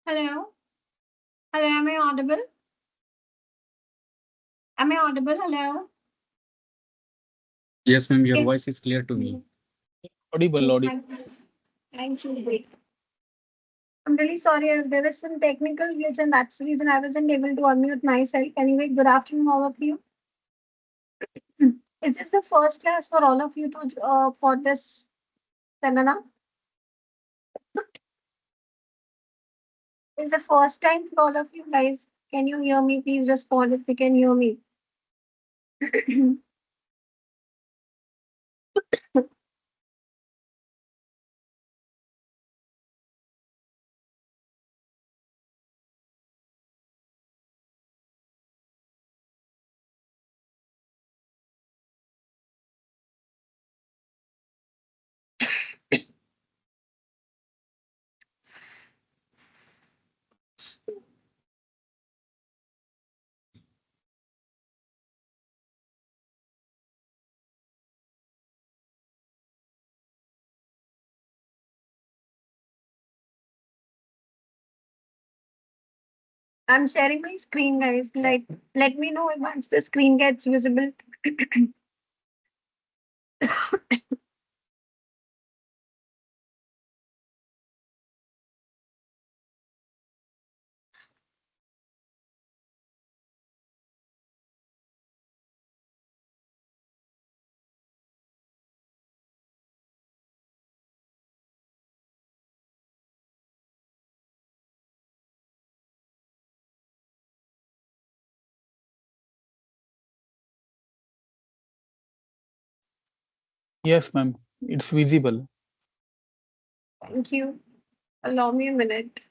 Hello. Hello, am I audible? Am I audible? Hello. Yes, ma'am, your Okay. voice is clear to me. Audible, audible. Thank you. Thank you. Great. I'm really sorry if there was some technical glitch, and that's the reason I wasn't able to unmute myself. Anyway, good afternoon, all of you. Is this the first class for all of you to for this seminar? Is the first time for all of you guys? Can you hear me? Please respond if you can hear me. I'm sharing my screen, guys. Like, let me know once the screen gets visible. Yes, ma'am. It's visible. Thank you. Allow me a minute.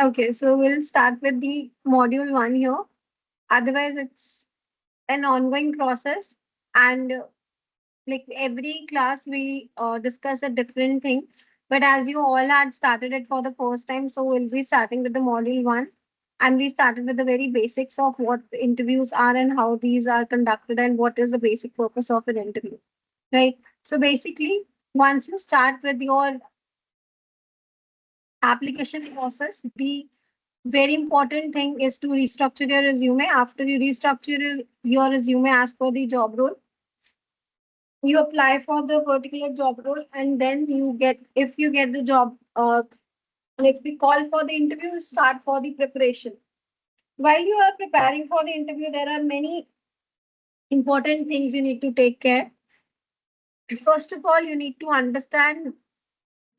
Okay, so we'll start with the module one here. Otherwise, it's an ongoing process, and like every class, we discuss a different thing. But as you all had started it for the first time, so we'll be starting with the module one, and we started with the very basics of what interviews are and how these are conducted and what is the basic purpose of an interview, right? So basically, once you start with your application process, the very important thing is to restructure your resume. After you restructure your resume as per the job role, you apply for the particular job role, and then you get, if you get the job, like the call for the interview, start for the preparation. While you are preparing for the interview, there are many important things you need to take care. First of all, you need to understand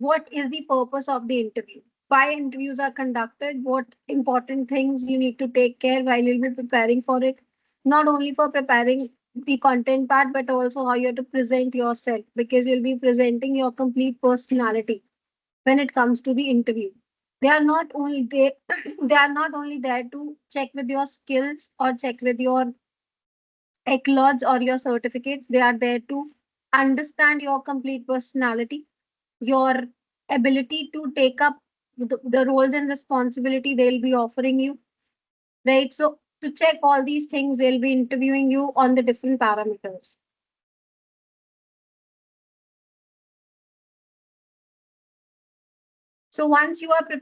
what is the purpose of the interview, why interviews are conducted, what important things you need to take care while you'll be preparing for it. Not only for preparing the content part, but also how you have to present yourself, because you'll be presenting your complete personality when it comes to the interview. They are not only they they are not only there to check with your skills or check with your accolades or your certificates. They are there to understand your complete personality, your ability to take up the roles and responsibility they'll be offering you, right? So to check all these things, they'll be interviewing you on the different parameters. So once you will be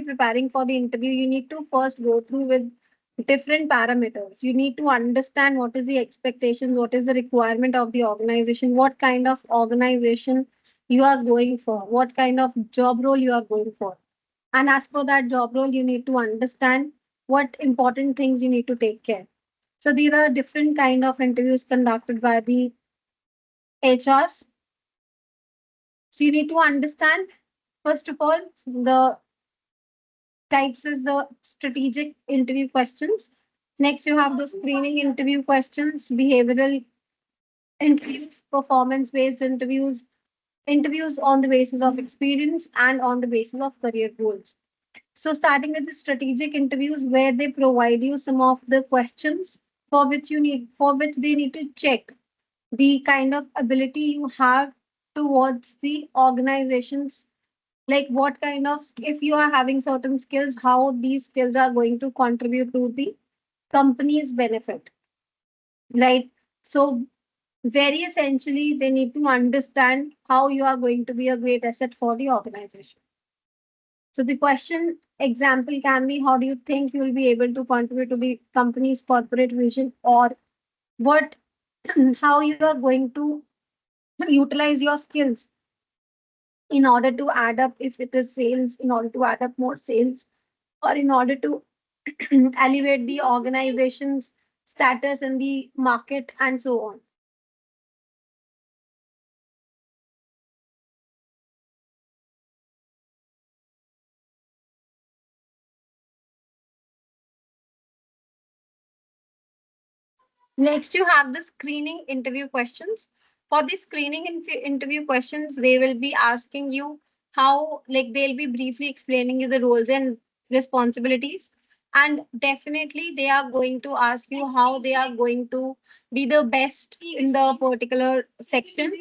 preparing for the interview, you need to first go through with different parameters. You need to understand what is the expectation, what is the requirement of the organization, what kind of organization you are going for, what kind of job role you are going for. And as per that job role, you need to understand what important things you need to take care. So these are different kind of interviews conducted by the HRs. So you need to understand, first of all, the types is the strategic interview questions. Next, you have the screening interview questions, behavioral interviews, performance based interviews, interviews on the basis of experience and on the basis of career goals. So, starting with the strategic interviews, where they provide you some of the questions for which they need to check the kind of ability you have towards the organizations, like what kind of, if you are having certain skills, how these skills are going to contribute to the company's benefit, right? So very essentially, they need to understand how you are going to be a great asset for the organization. So the question example can be, how do you think you will be able to contribute to the company's corporate vision, or what how you are going to utilize your skills in order to add up, if it is sales, in order to add up more sales, or in order to elevate the organization's status in the market and so on. Next, you have the screening interview questions. For the screening interview questions, they will be asking you how, like, they'll be briefly explaining you the roles and responsibilities. And definitely, they are going to ask you how they are going to be the best in the particular section.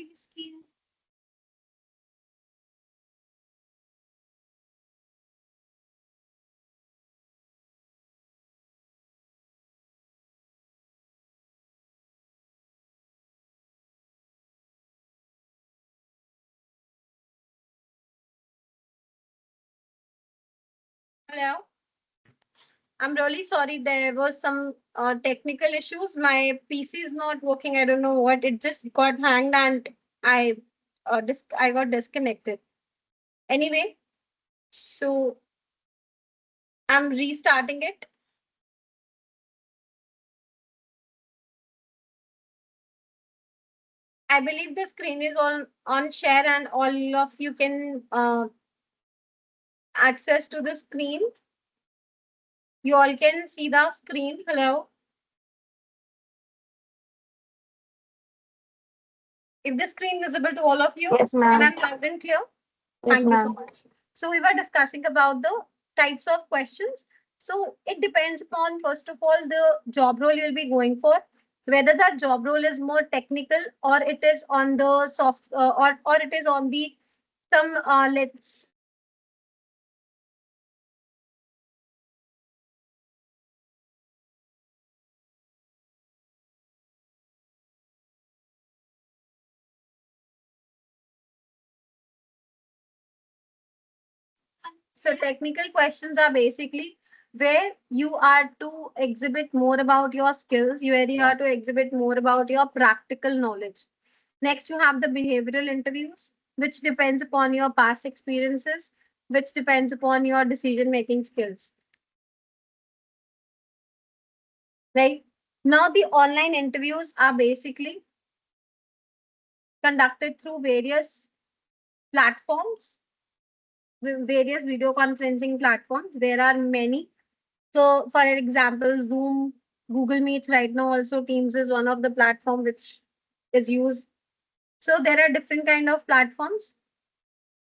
Hello. I'm really sorry. There was some technical issues. My PC is not working. I don't know what. It just got hanged and I I got disconnected. Anyway, so I'm restarting it. I believe the screen is on share and all of you can access to the screen. You all can see the screen. Hello. If the screen visible to all of you, Yes, and ma'am. I'm loud and clear. Yes, Thank you so ma'am. much. So we were discussing about the types of questions. So it depends upon, first of all, the job role you'll be going for, whether that job role is more technical or it is on the soft or it is on the some let's so technical questions are basically where you are to exhibit more about your skills, where you are to exhibit more about your practical knowledge. Next, you have the behavioral interviews, which depends upon your past experiences, which depends upon your decision making skills. Right? Now, the online interviews are basically conducted through various platforms, various video conferencing platforms. There are many. So, for example, Zoom, Google Meets right now, also Teams is one of the platform which is used. So, there are different kind of platforms,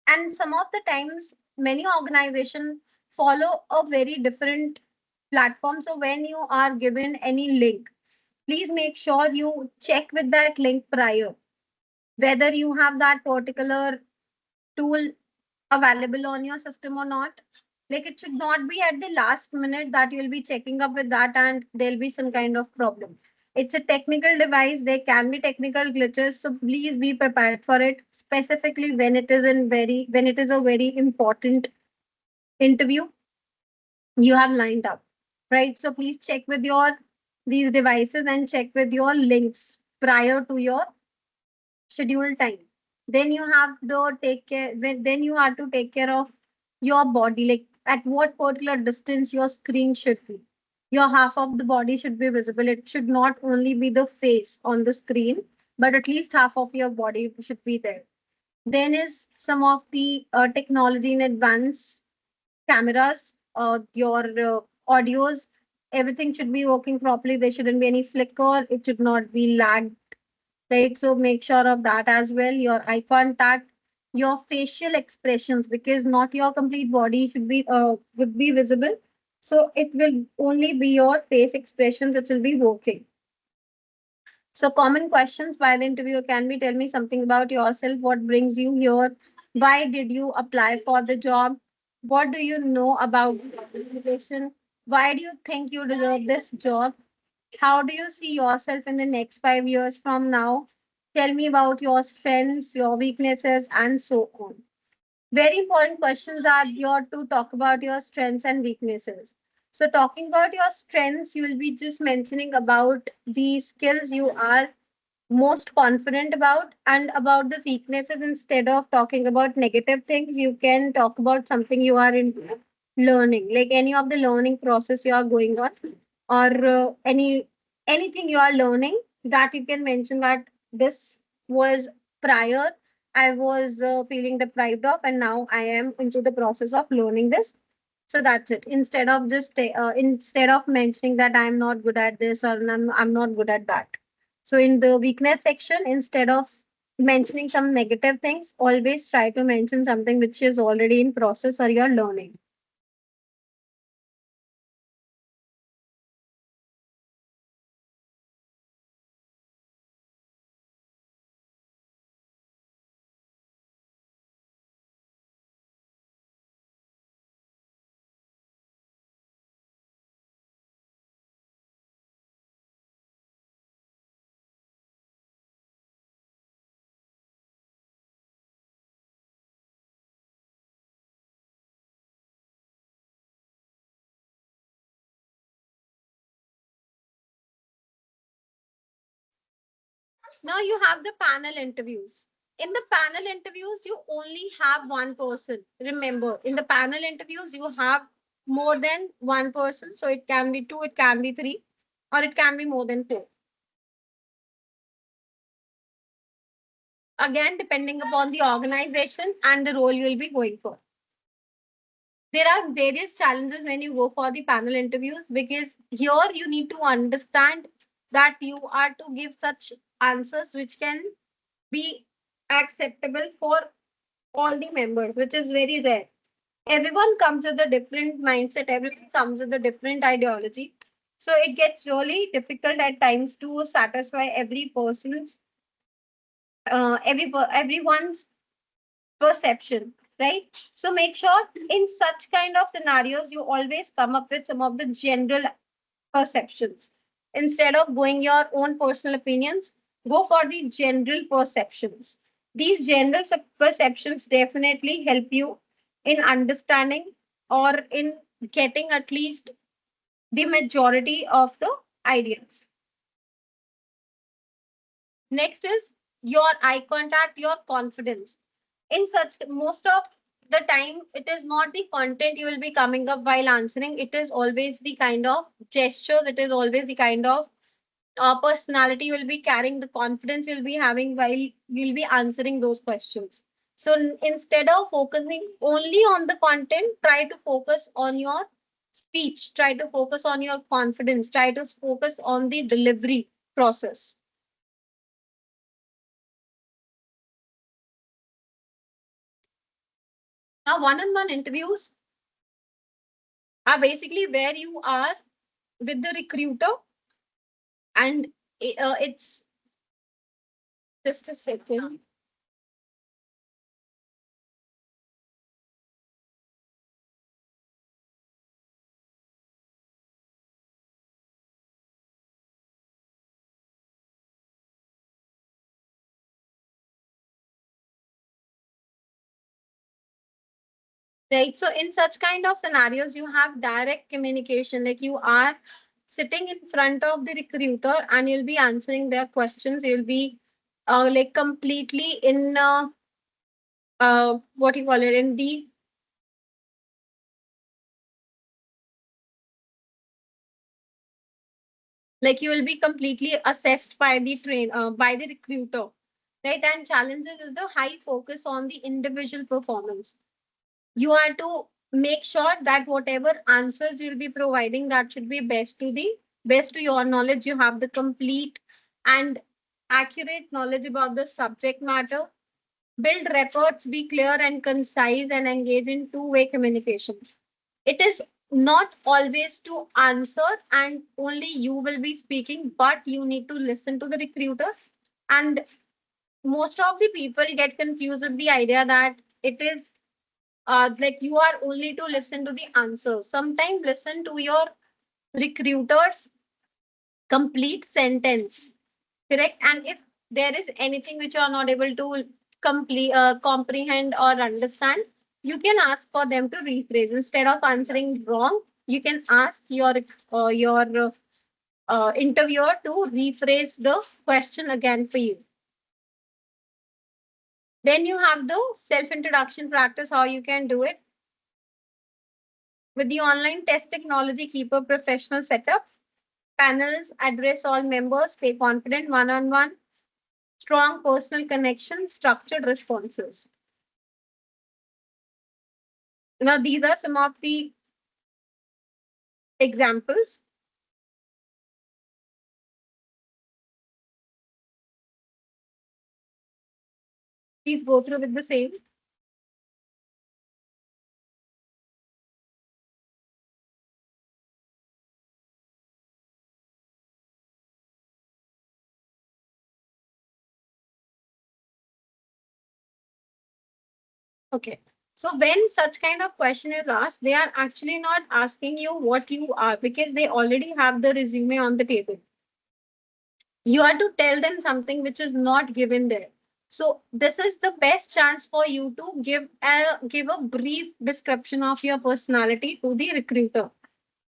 and some of the times many organizations follow a very different platform. So when you are given any link, please make sure you check with that link prior whether you have that particular tool available on your system or not. Like, it should not be at the last minute that you'll be checking up with that and there'll be some kind of problem. It's a technical device. There can be technical glitches. So please be prepared for it, specifically when it is when it is a very important interview you have lined up. Right. So please check with your these devices and check with your links prior to your scheduled time. Then you have the take care when then you have to take care of your body, like at what particular distance your screen should be. Your half of the body should be visible. It should not only be the face on the screen, but at least half of your body should be there. Then is some of the technology in advance cameras, your audios, everything should be working properly. There shouldn't be any flicker. It should not be lagged, right? So make sure of that as well. Your eye contact, your facial expressions, because not your complete body should be would be visible. So it will only be your face expressions that will be working. So common questions by the interviewer can be, tell me something about yourself. What brings you here? Why did you apply for the job? What do you know about the organization? Why do you think you deserve this job? How do you see yourself in the next 5 years from now? Tell me about your strengths, your weaknesses, and so on. Very important questions are your to talk about your strengths and weaknesses. So, talking about your strengths, you will be just mentioning about the skills you are most confident about, and about the weaknesses. Instead of talking about negative things, you can talk about something you are in learning, like any of the learning process you are going on, or anything you are learning, that you can mention that this was prior I was feeling deprived of, and now I am into the process of learning this. So that's it. Instead of mentioning that I'm not good at this, or I'm not good at that. So in the weakness section, instead of mentioning some negative things, always try to mention something which is already in process or you're learning. Now you have the panel interviews. In the panel interviews, you only have one person. Remember, in the panel interviews, you have more than one person. So it can be two, it can be three, or it can be more than four. Again, depending upon the organization and the role you will be going for. There are various challenges when you go for the panel interviews, because here you need to understand that you are to give such answers which can be acceptable for all the members, which is very rare. Everyone comes with a different mindset, everyone comes with a different ideology. So it gets really difficult at times to satisfy everyone's perception, right? So make sure in such kind of scenarios you always come up with some of the general perceptions. Instead of going your own personal opinions, go for the general perceptions. These general perceptions definitely help you in understanding or in getting at least the majority of the ideas. Next is your eye contact, your confidence. In such, most of the time, it is not the content you will be coming up while answering, it is always the kind of gestures, it is always the kind of personality you will be carrying, the confidence you'll be having while you'll be answering those questions. So instead of focusing only on the content, try to focus on your speech, try to focus on your confidence, try to focus on the delivery process. Now, one-on-one interviews are basically where you are with the recruiter, and it's just a second. Right. So in such kind of scenarios, you have direct communication. Like you are sitting in front of the recruiter and you'll be answering their questions. You'll be like completely in what you call it, in the Like you will be completely assessed by the by the recruiter, right? And challenges is the high focus on the individual performance. You are to make sure that whatever answers you'll be providing, that should be best to your knowledge. You have the complete and accurate knowledge about the subject matter. Build reports, be clear and concise, and engage in two-way communication. It is not always to answer and only you will be speaking, but you need to listen to the recruiter. And most of the people get confused with the idea that it is like you are only to listen to the answers. Sometimes listen to your recruiter's complete sentence, correct? And if there is anything which you are not able to comprehend or understand, you can ask for them to rephrase. Instead of answering wrong, you can ask your interviewer to rephrase the question again for you. Then you have the self introduction practice, how you can do it. With the online test technology, keep a professional setup. Panels address all members, stay confident one on one, strong personal connection, structured responses. Now, these are some of the examples. Please go through with the same. Okay. So when such kind of question is asked, they are actually not asking you what you are because they already have the resume on the table. You are to tell them something which is not given there. So this is the best chance for you to give a brief description of your personality to the recruiter.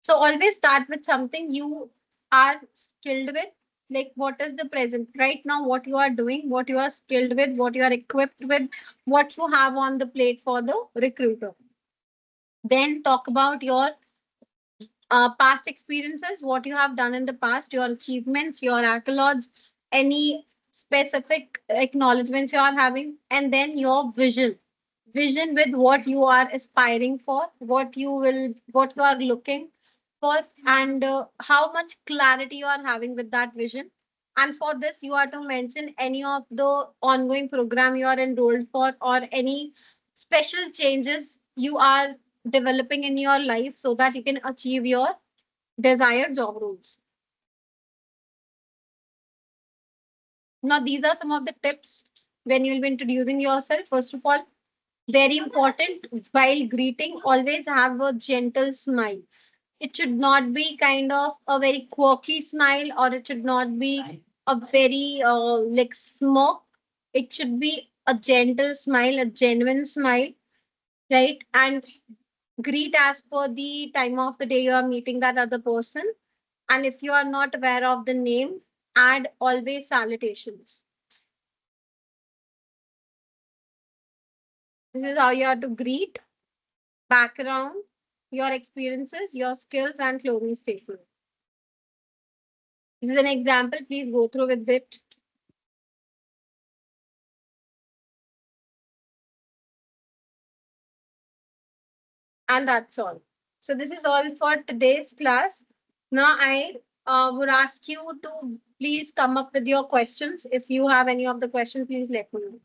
So always start with something you are skilled with, like what is the present right now, what you are doing, what you are skilled with, what you are equipped with, what you have on the plate for the recruiter. Then talk about your past experiences, what you have done in the past, your achievements, your accolades, any specific acknowledgements you are having, and then your vision with what you are aspiring for, what you are looking for, and how much clarity you are having with that vision. And for this, you are to mention any of the ongoing program you are enrolled for or any special changes you are developing in your life so that you can achieve your desired job roles. Now, these are some of the tips when you will be introducing yourself. First of all, very important, while greeting, always have a gentle smile. It should not be kind of a very quirky smile, or it should not be a very like smirk. It should be a gentle smile, a genuine smile, right? And greet as per the time of the day you are meeting that other person. And if you are not aware of the name, add always salutations. This is how you have to greet, background, your experiences, your skills, and closing statement. This is an example. Please go through with it. And that's all. So this is all for today's class. Now I would ask you to please come up with your questions. If you have any of the questions, please let me know.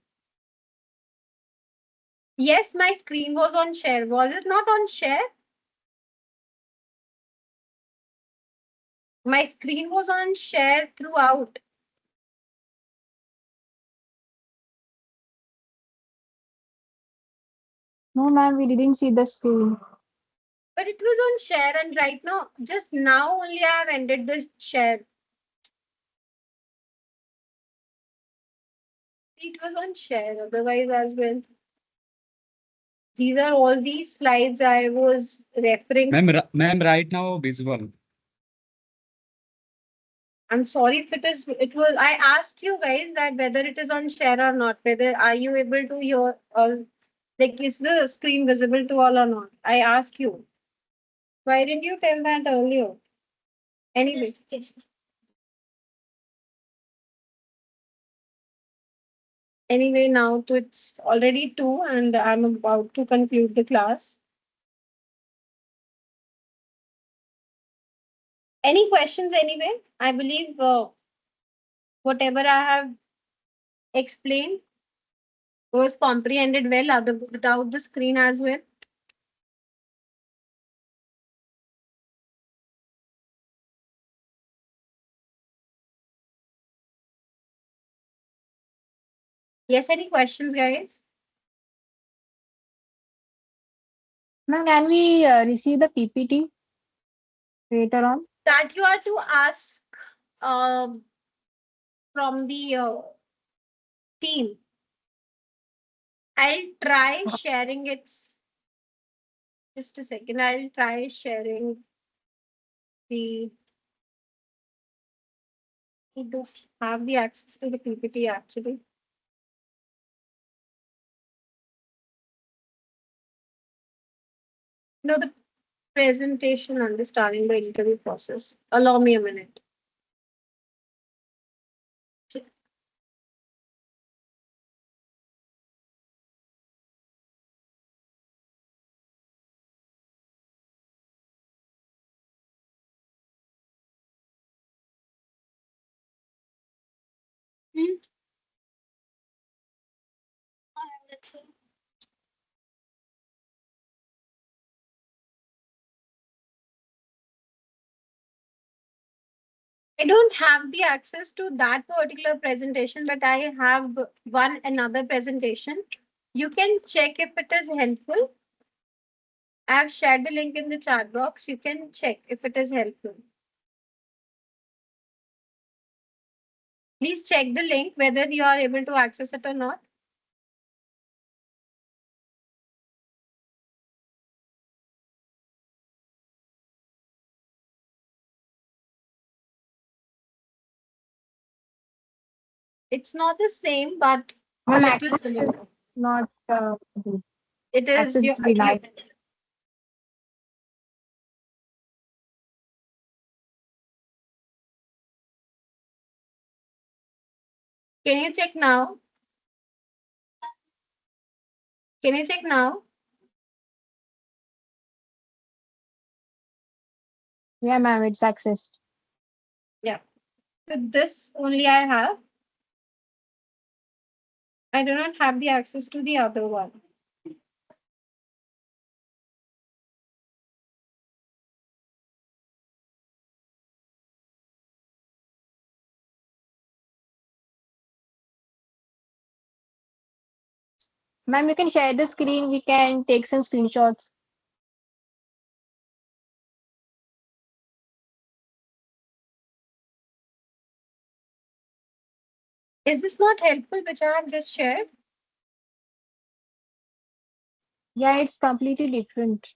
Yes, my screen was on share. Was it not on share? My screen was on share throughout. No, ma'am, we didn't see the screen. But it was on share, and right now, just now only I have ended the share. It was on share, otherwise as well. These are all these slides I was referring. Ma'am, right now visual. I'm sorry if it was, I asked you guys that whether it is on share or not, whether are you able to hear, like is the screen visible to all or not? I asked you. Why didn't you tell that earlier? Anyway, Anyway, now it's already 2 and I'm about to conclude the class. Any questions anyway? I believe whatever I have explained was comprehended well without the screen as well. Yes, any questions, guys? Ma'am, can we receive the PPT later on? That you are to ask um from the team. I'll try sharing it. Just a second. I'll try sharing the. I don't have the access to the PPT actually. No, the presentation understanding the interview process. Allow me a minute. Hmm. I don't have the access to that particular presentation, but I have one another presentation. You can check if it is helpful. I have shared the link in the chat box. You can check if it is helpful. Please check the link whether you are able to access it or not. It's not the same, but a Ma'am, little access is similar. not good. It is Access your. is denied. Can you check now? Can you check now? Yeah, ma'am, it's accessed. Yeah. So this only I have. I do not have the access to the other one. Ma'am, you can share the screen. We can take some screenshots. Is this not helpful, which I have just shared? Yeah, it's completely different.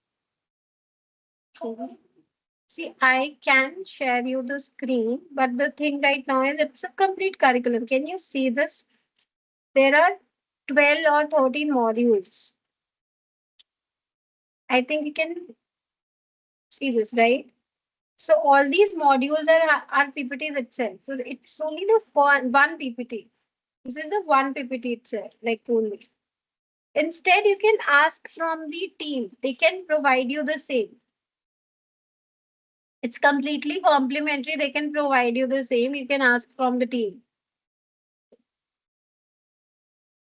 See, I can share you the screen, but the thing right now is it's a complete curriculum. Can you see this? There are 12 or 13 modules. I think you can see this, right? So all these modules are PPTs itself. So it's only the one PPT. This is the one PPT itself, like only. Instead, you can ask from the team. They can provide you the same. It's completely complimentary. They can provide you the same. You can ask from the team.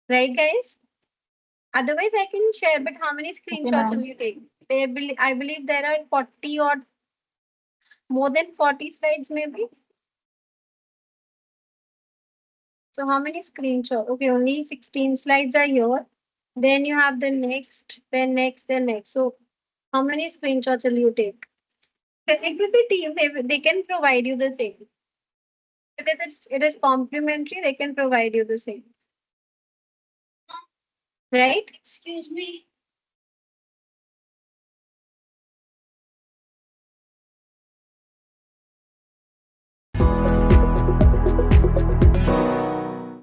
Right, guys? Otherwise, I can share, but how many Okay, screenshots will ma'am. you take? I believe there are 40 or more than 40 slides, maybe. So how many screenshots? Okay, only 16 slides are here. Then you have the next, then next, then next. So how many screenshots will you take? Connect with the team. They can provide you the same. Because it is complimentary, they can provide you the same. Right? Excuse me.